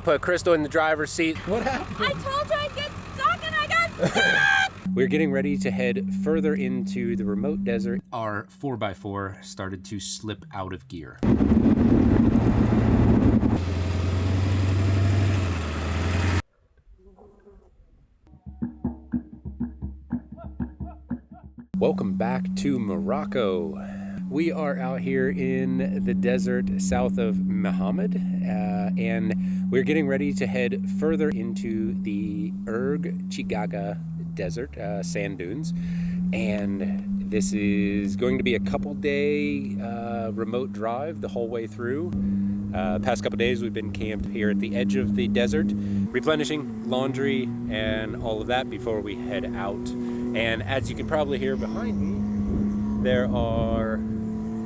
put Kristal in the driver's seat. What happened? I told you I'd get stuck and I got stuck! We're getting ready to head further into the remote desert. Our 4x4 started to slip out of gear. Welcome back to Morocco. We are out here in the desert south of Mohammed, and we're getting ready to head further into the Erg Chegaga desert, sand dunes. And this is going to be a couple day remote drive the whole way through. Past couple days we've been camped here at the edge of the desert, replenishing laundry and all of that before we head out. And as you can probably hear behind me, there are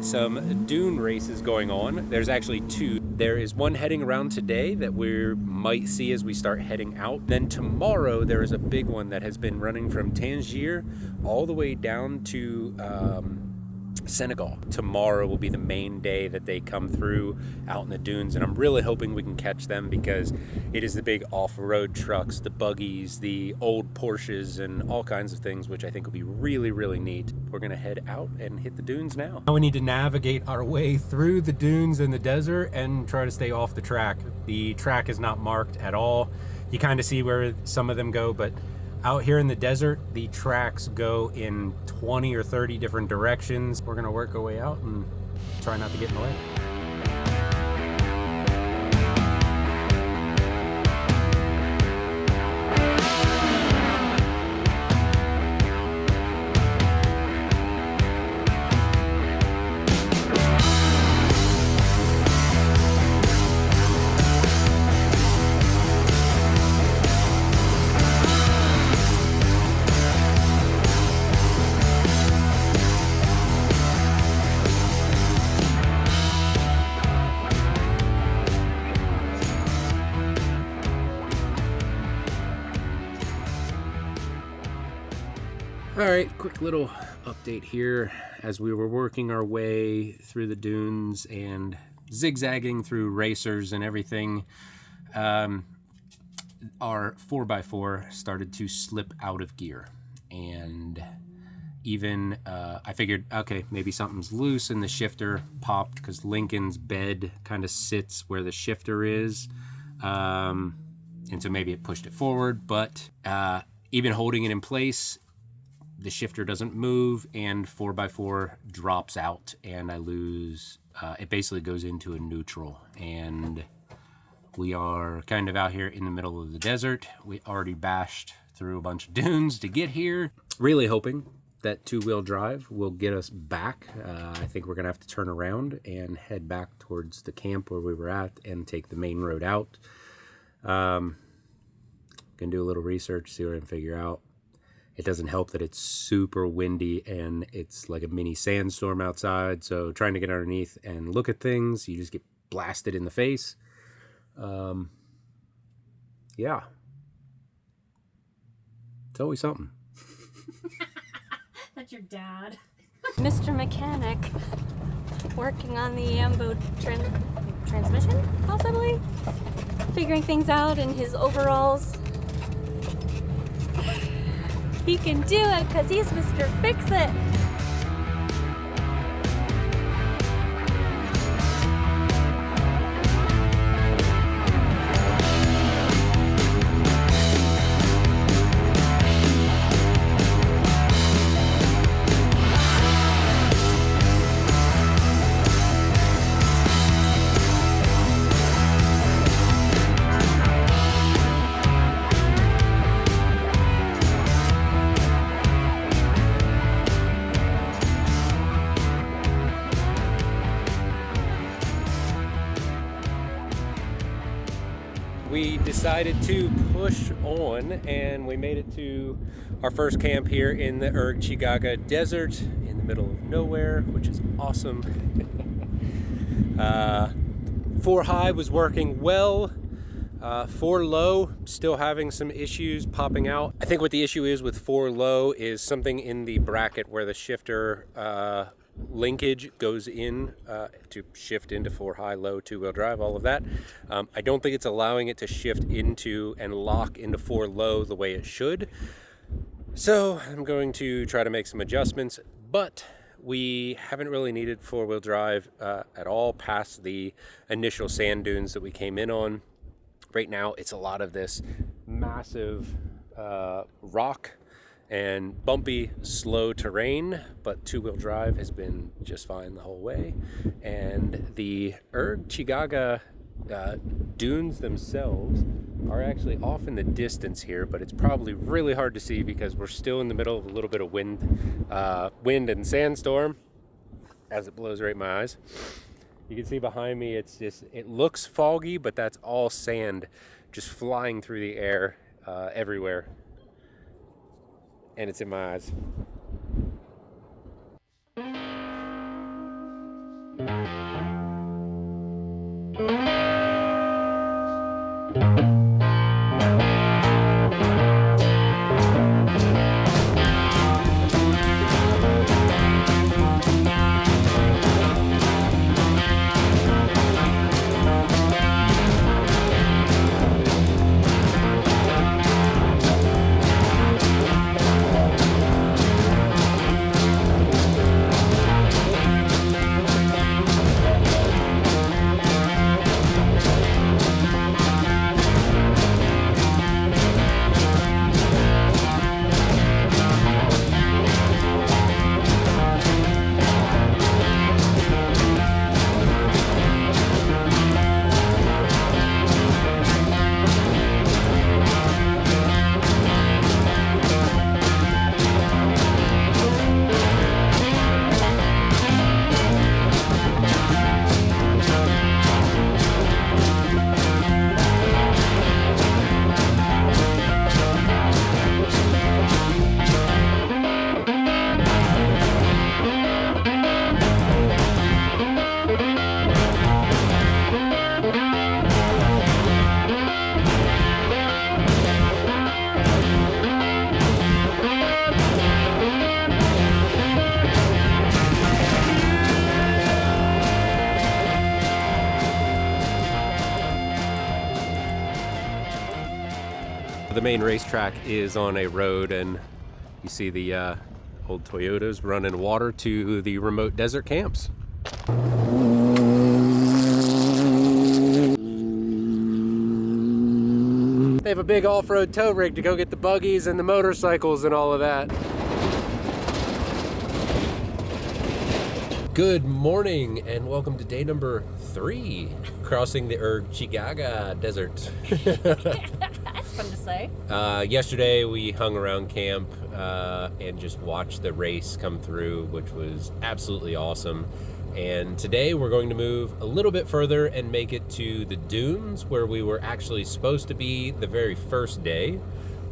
some dune races going on. There's actually two. There is one heading around today that we might see as we start heading out. Then tomorrow there is a big one that has been running from Tangier all the way down to Senegal. Tomorrow will be the main day that they come through out in the dunes, and I'm really hoping we can catch them because it is the big off-road trucks, the buggies, the old Porsches, and all kinds of things, which I think will be really, really neat. We're gonna head out and hit the dunes now. Now we need to navigate our way through the dunes in the desert and try to stay off the track. The track is not marked at all. You kind of see where some of them go, but out here in the desert, the tracks go in 20 or 30 different directions. We're gonna work our way out and try not to get in the way. All right, quick little update here as we were working our way through the dunes and zigzagging through racers and everything. Our 4x4 started to slip out of gear, and even I figured, okay, maybe something's loose, and the shifter popped because Lincoln's bed kind of sits where the shifter is, and so maybe it pushed it forward, but even holding it in place, the shifter doesn't move, and 4x4 drops out, and I lose, it basically goes into a neutral, and we are kind of out here in the middle of the desert. We already bashed through a bunch of dunes to get here. Really hoping that two-wheel drive will get us back. I think we're gonna have to turn around and head back towards the camp where we were at and take the main road out. Gonna do a little research, see what I can figure out. It doesn't help that it's super windy and it's like a mini sandstorm outside. So trying to get underneath and look at things, you just get blasted in the face. Yeah. It's always something. That's your dad. Mr. Mechanic working on the Ambo transmission, possibly? Figuring things out in his overalls. He can do it because he's Mr. Fix-It. We decided to push on, and we made it to our first camp here in the Erg Chegaga desert in the middle of nowhere, which is awesome. 4 high was working well. 4 low, still having some issues popping out. I think what the issue is with 4 low is something in the bracket where the shifter linkage goes in to shift into 4 high, low, 2-wheel drive, all of that. I don't think it's allowing it to shift into and lock into 4 low the way it should. So I'm going to try to make some adjustments, but we haven't really needed 4-wheel drive at all past the initial sand dunes that we came in on. Right now, it's a lot of this massive rock and bumpy, slow terrain, but 2-wheel drive has been just fine the whole way. And the Erg Chegaga dunes themselves are actually off in the distance here, but it's probably really hard to see because we're still in the middle of a little bit of wind and sandstorm as it blows right in my eyes. You can see behind me, it looks foggy, but that's all sand just flying through the air everywhere. And it's in my eyes. The main racetrack is on a road, and you see the old Toyotas running water to the remote desert camps. They have a big off-road tow rig to go get the buggies and the motorcycles and all of that. Good morning and welcome to day number 3, crossing the Erg Chegaga Desert. That's fun to say. Yesterday we hung around camp and just watched the race come through, which was absolutely awesome. And today we're going to move a little bit further and make it to the dunes where we were actually supposed to be the very first day.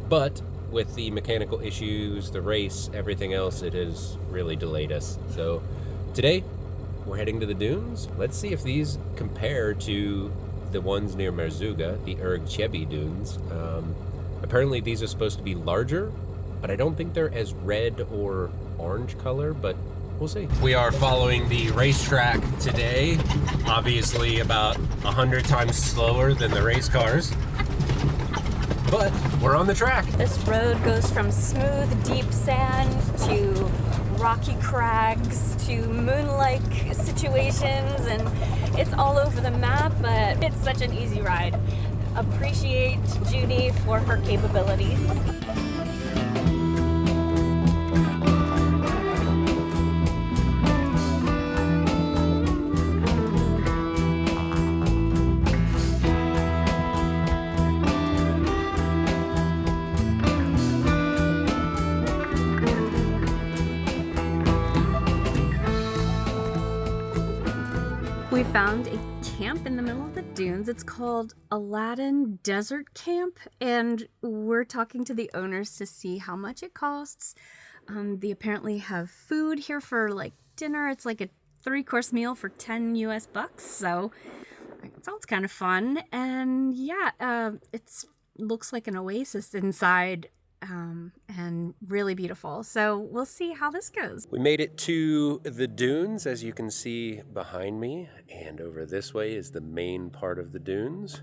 But with the mechanical issues, the race, everything else, it has really delayed us. So today we're heading to the dunes. Let's see if these compare to the ones near Marzuga, the Erg Chebi dunes. Apparently these are supposed to be larger, but I don't think they're as red or orange color, but we'll see. We are following the racetrack today, obviously about 100 times slower than the race cars, but we're on the track. This road goes from smooth, deep sand to rocky crags to moon-like situations, and it's all over the map, but it's such an easy ride. Appreciate Judy for her capabilities. We found a camp in the middle of the dunes. It's called Aladdin Desert Camp, and we're talking to the owners to see how much it costs. They apparently have food here for like dinner. It's like a 3-course meal for 10 US bucks, so it sounds kind of fun. And yeah, it looks like an oasis inside. and really beautiful. So we'll see how this goes. We made it to the dunes, as you can see behind me, and over this way is the main part of the dunes.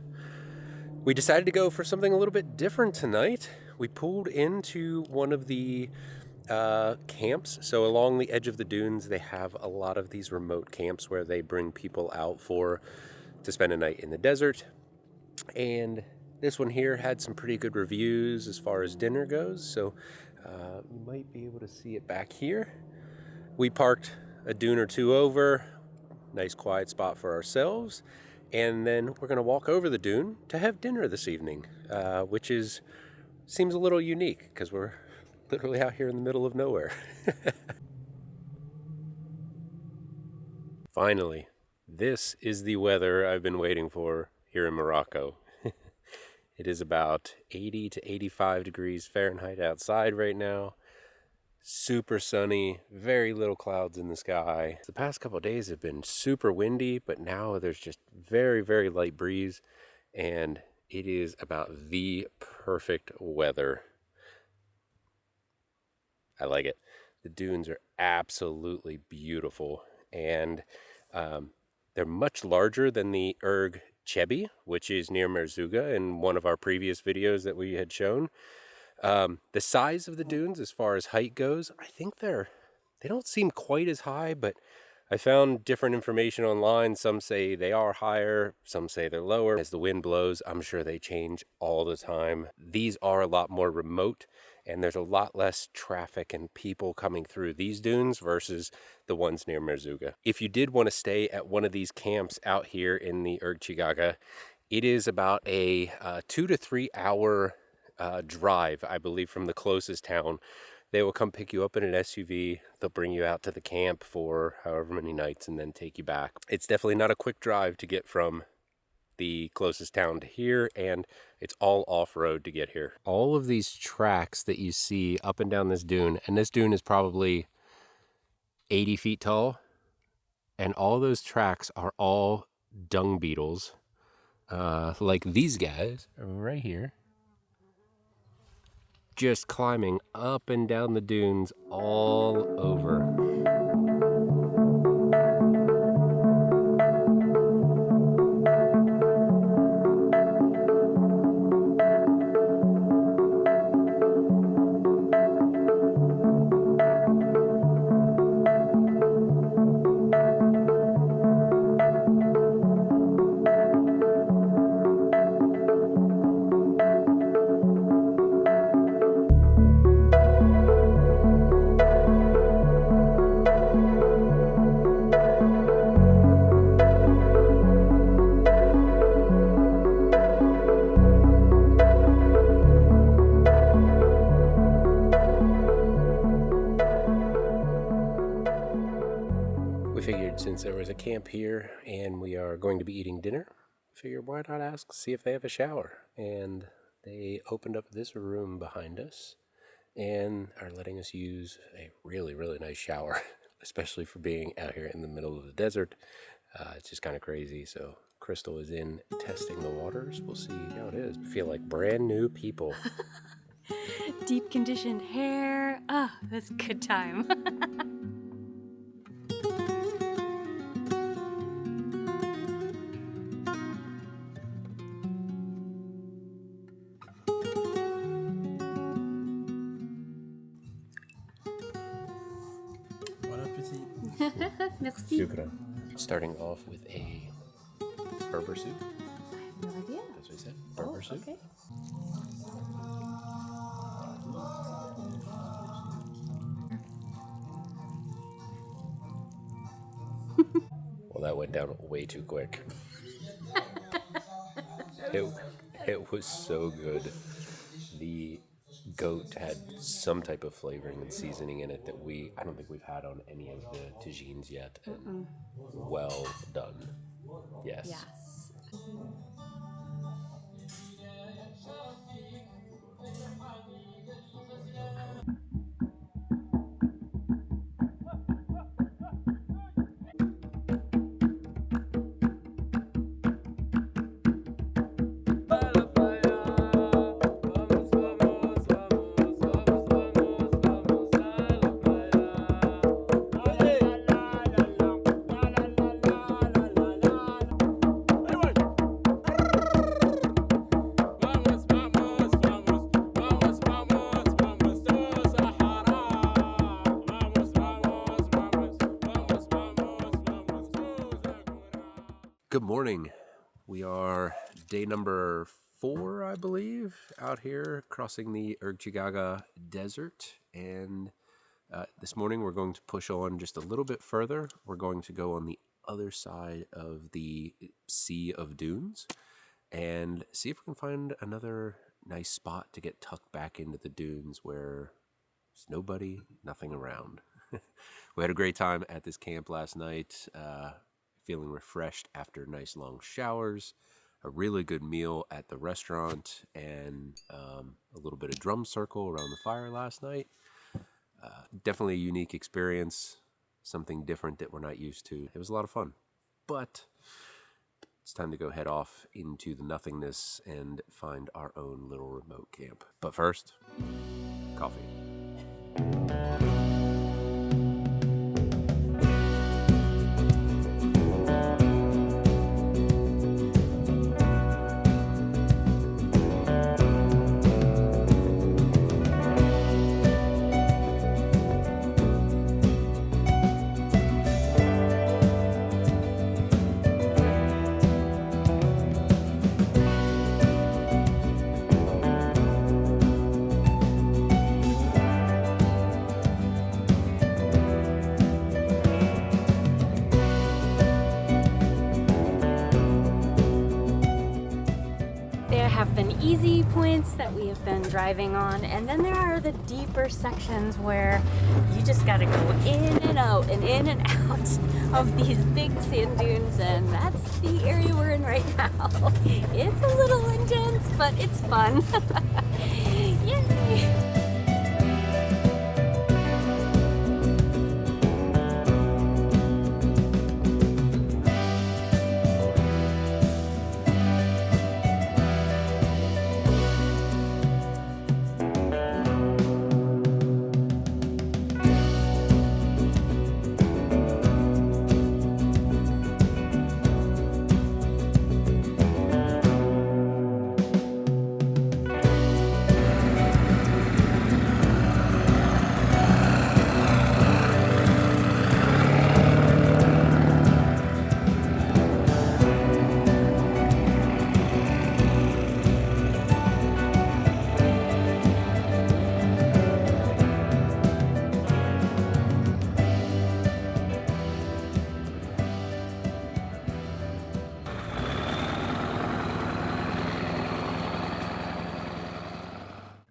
We decided to go for something a little bit different tonight. We pulled into one of the camps. So along the edge of the dunes, they have a lot of these remote camps where they bring people out to spend a night in the desert. And this one here had some pretty good reviews as far as dinner goes, so you might be able to see it back here. We parked a dune or two over, nice quiet spot for ourselves, and then we're going to walk over the dune to have dinner this evening, which seems a little unique because we're literally out here in the middle of nowhere. Finally, this is the weather I've been waiting for here in Morocco. It is about 80 to 85 degrees Fahrenheit outside right now. Super sunny, very little clouds in the sky. The past couple of days have been super windy, but now there's just very, very light breeze, and it is about the perfect weather. I like it. The dunes are absolutely beautiful, and they're much larger than the Erg Chegaga, which is near Merzouga in one of our previous videos that we had shown. The size of the dunes as far as height goes, I think they don't seem quite as high, but I found different information online. Some say they are higher, some say they're lower. As the wind blows, I'm sure they change all the time. These are a lot more remote, and there's a lot less traffic and people coming through these dunes versus the ones near Merzouga. If you did want to stay at one of these camps out here in the Erg Chegaga, it is about a 2 to 3 hour drive, I believe, from the closest town. They will come pick you up in an SUV. They'll bring you out to the camp for however many nights and then take you back. It's definitely not a quick drive to get from the closest town to here, and it's all off-road to get here. All of these tracks that you see up and down this dune, and this dune is probably 80 feet tall, and all those tracks are all dung beetles, like these guys right here, just climbing up and down the dunes all over. Since there was a camp here and we are going to be eating dinner, figured why not ask, see if they have a shower. And they opened up this room behind us and are letting us use a really, really nice shower, especially for being out here in the middle of the desert. It's just kind of crazy. So Kristal is in testing the waters. We'll see how it is. I feel like brand new people. Deep conditioned hair. Oh, that's a good time. Merci. Shukran. Starting off with a Berber soup. I have no idea. That's what he said. Berber soup. Okay. Well, that went down way too quick. It was so good. The goat had some type of flavoring and seasoning in it that I don't think we've had on any of the tagines yet. And well done. Yes. Yes. Good morning. We are day number 4, I believe, out here crossing the Erg Chegaga Desert. And this morning we're going to push on just a little bit further. We're going to go on the other side of the sea of dunes and see if we can find another nice spot to get tucked back into the dunes where there's nobody, nothing around. We had a great time at this camp last night. Feeling refreshed after nice long showers, a really good meal at the restaurant, and a little bit of drum circle around the fire last night. Definitely a unique experience, something different that we're not used to. It was a lot of fun, but it's time to go head off into the nothingness and find our own little remote camp. But first, coffee. Have been easy points that we have been driving on, and then there are the deeper sections where you just gotta go in and out and in and out of these big sand dunes, and that's the area we're in right now. It's a little intense, but it's fun. Yay!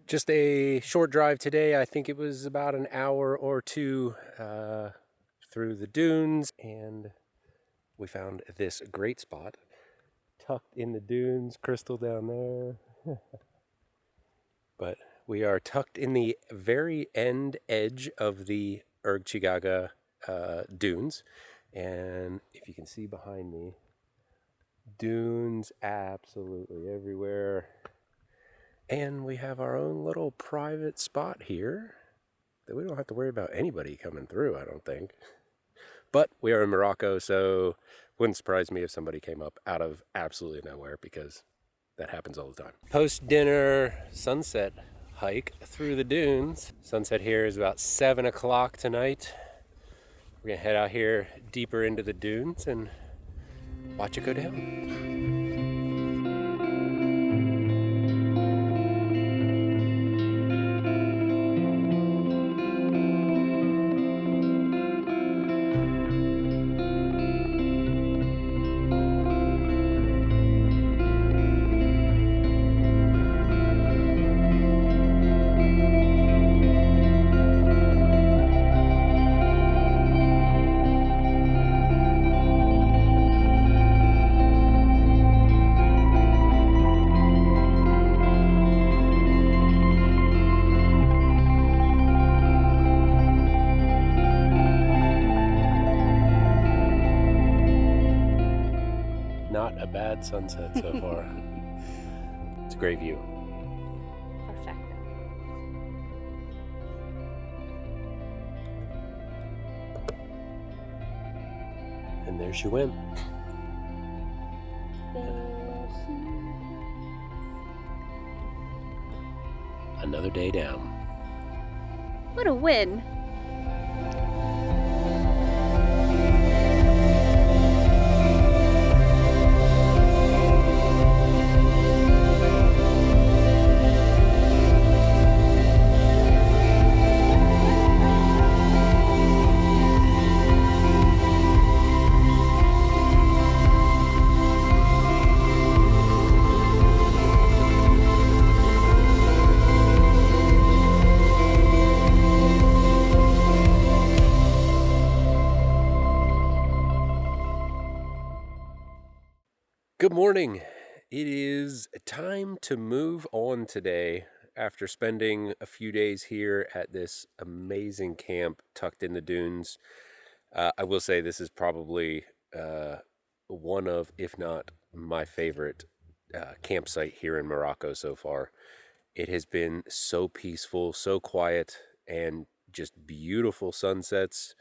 Just a short drive today. I think it was about an hour or two through the dunes, and we found this great spot tucked in the dunes. Kristal down there. But we are tucked in the very end edge of the Erg Chegaga dunes, and if you can see behind me, dunes absolutely everywhere. And we have our own little private spot here that we don't have to worry about anybody coming through, I don't think. But we are in Morocco, so wouldn't surprise me if somebody came up out of absolutely nowhere, because that happens all the time. Post-dinner sunset hike through the dunes. Sunset here is about 7 o'clock tonight. We're gonna head out here deeper into the dunes and watch it go down. Not a bad sunset so far. It's a great view. Perfect. And there she went. Another day down. What a win. Good morning. It is time to move on today after spending a few days here at this amazing camp tucked in the dunes. I will say this is probably one of, if not my favorite campsite here in Morocco so far. It has been so peaceful, so quiet, and just beautiful sunsets,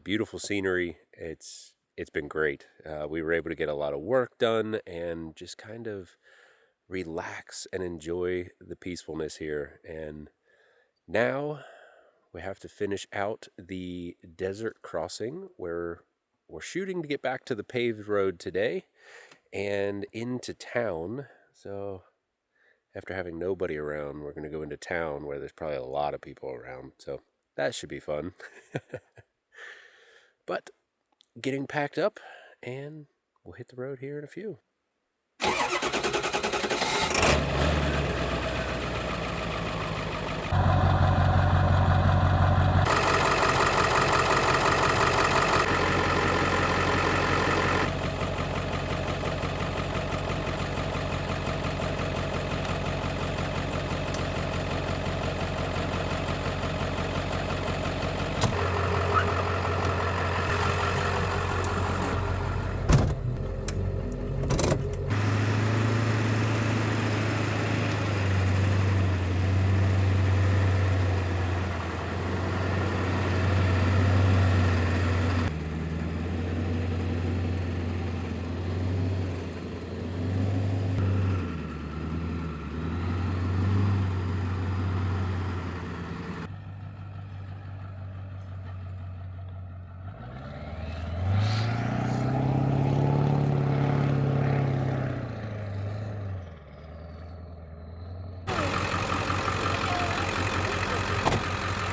beautiful scenery. It's been great. We were able to get a lot of work done and just kind of relax and enjoy the peacefulness here. And now we have to finish out the desert crossing where we're shooting to get back to the paved road today and into town. So after having nobody around, we're going to go into town where there's probably a lot of people around. So that should be fun. But getting packed up, and we'll hit the road here in a few.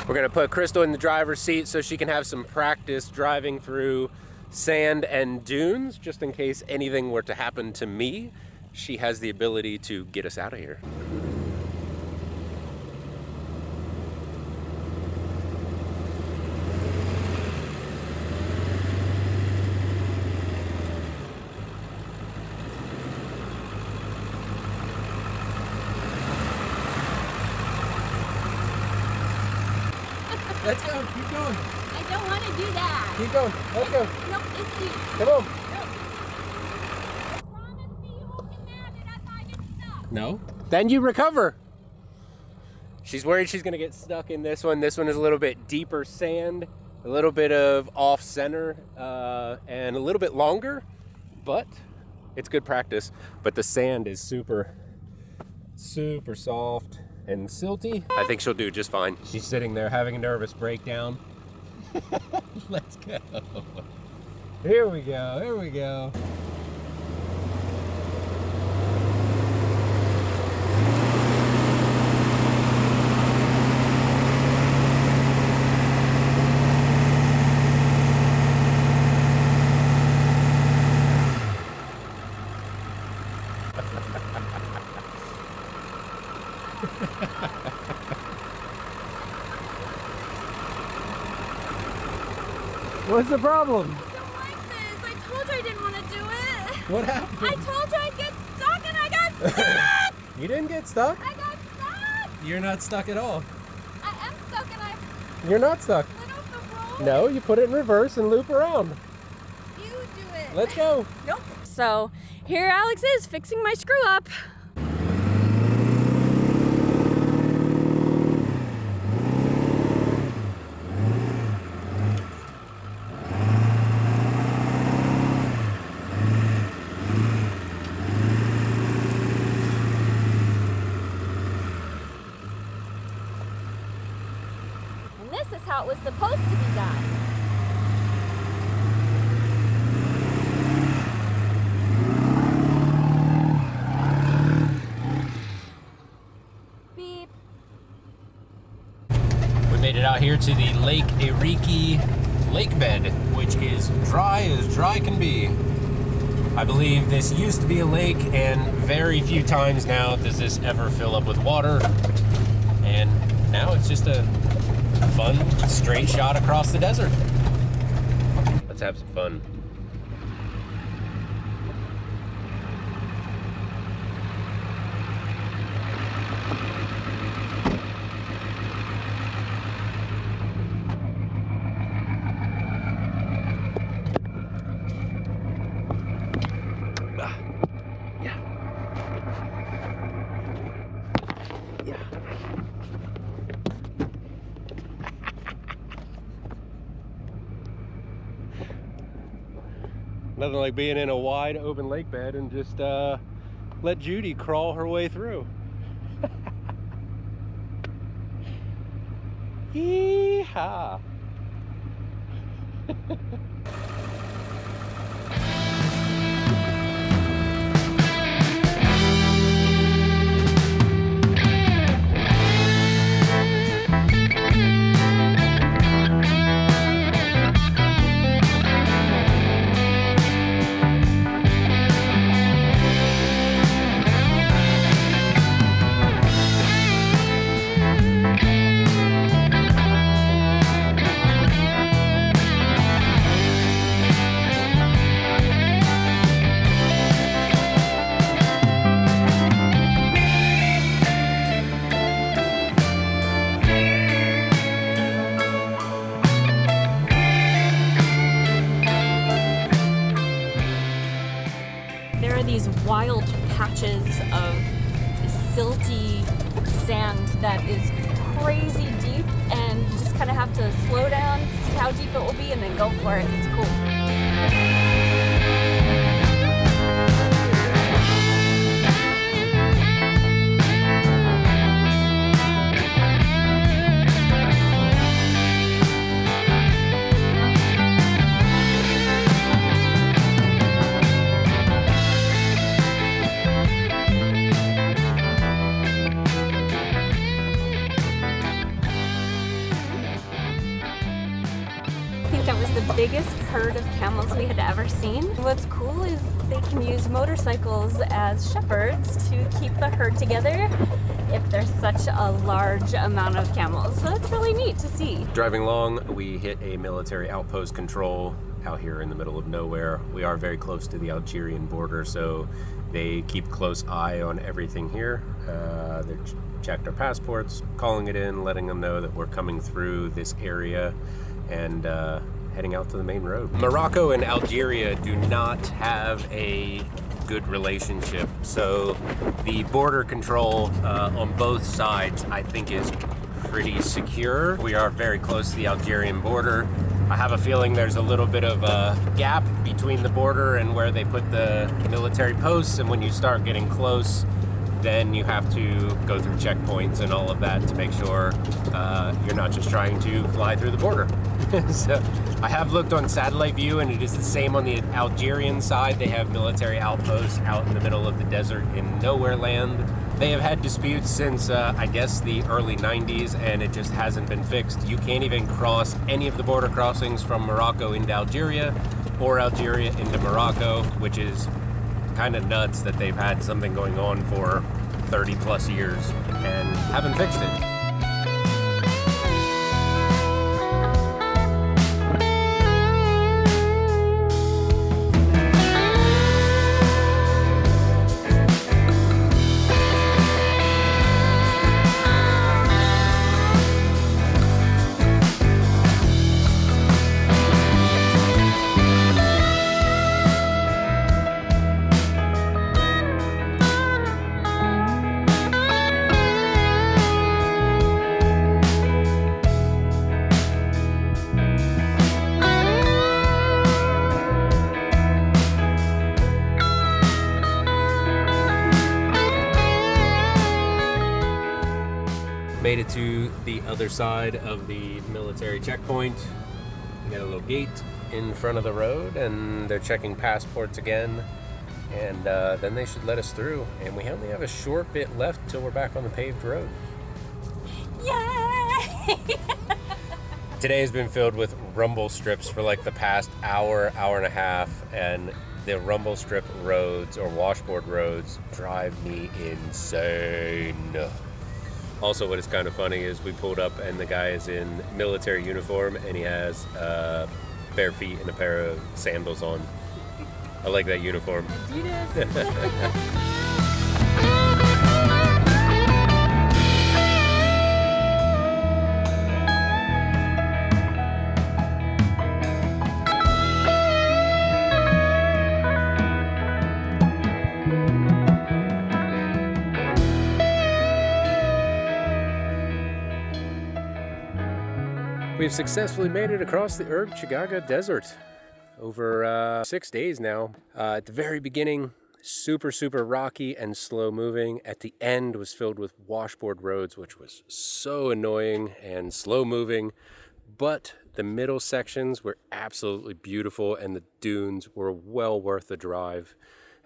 We're gonna put Kristal in the driver's seat so she can have some practice driving through sand and dunes, just in case anything were to happen to me. She has the ability to get us out of here. Let's go, keep going. I don't want to do that. Keep going, let's go. Nope, it's you. Come on. Promise me you won't get mad if I get stuck. No. Then you recover. She's worried she's gonna get stuck in this one. This one is a little bit deeper sand, a little bit of off center, and a little bit longer, but it's good practice. But the sand is super soft and silty. I think she'll do just fine. She's sitting there having a nervous breakdown. Let's go. Here we go, here we go. What's the problem? I don't like this. I told you I didn't want to do it. What happened? I told you I'd get stuck and I got stuck. You didn't get stuck? I got stuck. You're not stuck at all. I am stuck and I You're not stuck. slid off the road. No, you put it in reverse and loop around. You do it. Let's go. Nope. So here Alex is fixing my screw up. And this is how it was supposed to be done. Beep. We made it out here to the Lake Iriki lake bed, which is dry as dry can be. I believe this used to be a lake, and very few times now does this ever fill up with water. And now it's just a fun straight shot across the desert. Let's have some fun. Nothing like being in a wide open lake bed and just let Judy crawl her way through. Yeehaw! These wild patches of silty sand that is crazy deep, and you just kind of have to slow down, see how deep it will be, and then go for it. It's cool. The biggest herd of camels we had ever seen. What's cool is they can use motorcycles as shepherds to keep the herd together if there's such a large amount of camels. So that's really neat to see. Driving along, we hit a military outpost control out here in the middle of nowhere. We are very close to the Algerian border, so they keep close eye on everything here. They checked our passports, calling it in, letting them know that we're coming through this area, and heading out to the main road. Morocco and Algeria do not have a good relationship, so the border control on both sides I think is pretty secure. We are very close to the Algerian border. I have a feeling there's a little bit of a gap between the border and where they put the military posts, and when you start getting close, then you have to go through checkpoints and all of that to make sure you're not just trying to fly through the border. So I have looked on satellite view, and it is the same on the Algerian side. They have military outposts out in the middle of the desert in nowhere land. They have had disputes since I guess the early 90s, and it just hasn't been fixed. You can't even cross any of the border crossings from Morocco into Algeria or Algeria into Morocco, which is kind of nuts that they've had something going on for 30 plus years and haven't fixed it. Made it to the other side of the military checkpoint. We got a little gate in front of the road, and they're checking passports again, and then they should let us through. And we only have a short bit left till we're back on the paved road. Yay! Today has been filled with rumble strips for like the past hour and a half, and the rumble strip roads or washboard roads drive me insane. Also, what is kind of funny is we pulled up and the guy is in military uniform, and he has bare feet and a pair of sandals on. I like that uniform. We've successfully made it across the Erg Chegaga Desert. over 6 days now. At the very beginning, super rocky and slow moving. At the end was filled with washboard roads, which was so annoying and slow moving. But the middle sections were absolutely beautiful, and the dunes were well worth the drive.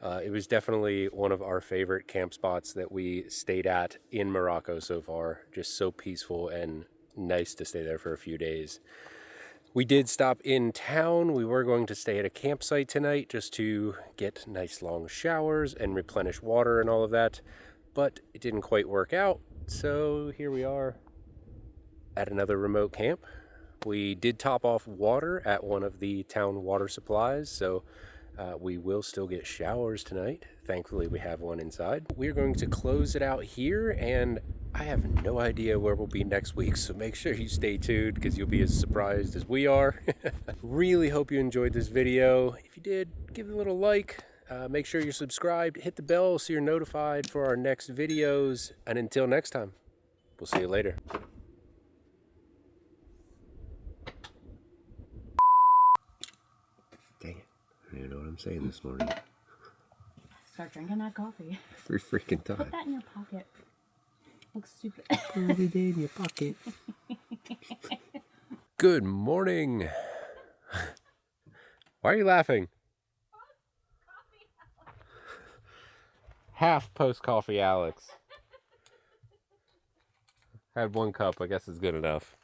It was definitely one of our favorite camp spots that we stayed at in Morocco so far. Just so peaceful and nice to stay there for a few days. We did stop in town. We were going to stay at a campsite tonight just to get nice long showers and replenish water and all of that, but it didn't quite work out. So here we are at another remote camp. We did top off water at one of the town water supplies, so we will still get showers tonight. Thankfully, we have one inside. We're going to close it out here, and I have no idea where we'll be next week, so make sure you stay tuned because you'll be as surprised as we are. Really hope you enjoyed this video. If you did, give it a little like. Make sure you're subscribed. Hit the bell so you're notified for our next videos. And until next time, we'll see you later. Dang it. I don't know what I'm saying this morning. Start drinking that coffee. Every freaking time. Put that in your pocket. Looks stupid. Put it in your pocket. Good morning. Why are you laughing? Half post-coffee Alex. Had one cup, I guess it's good enough.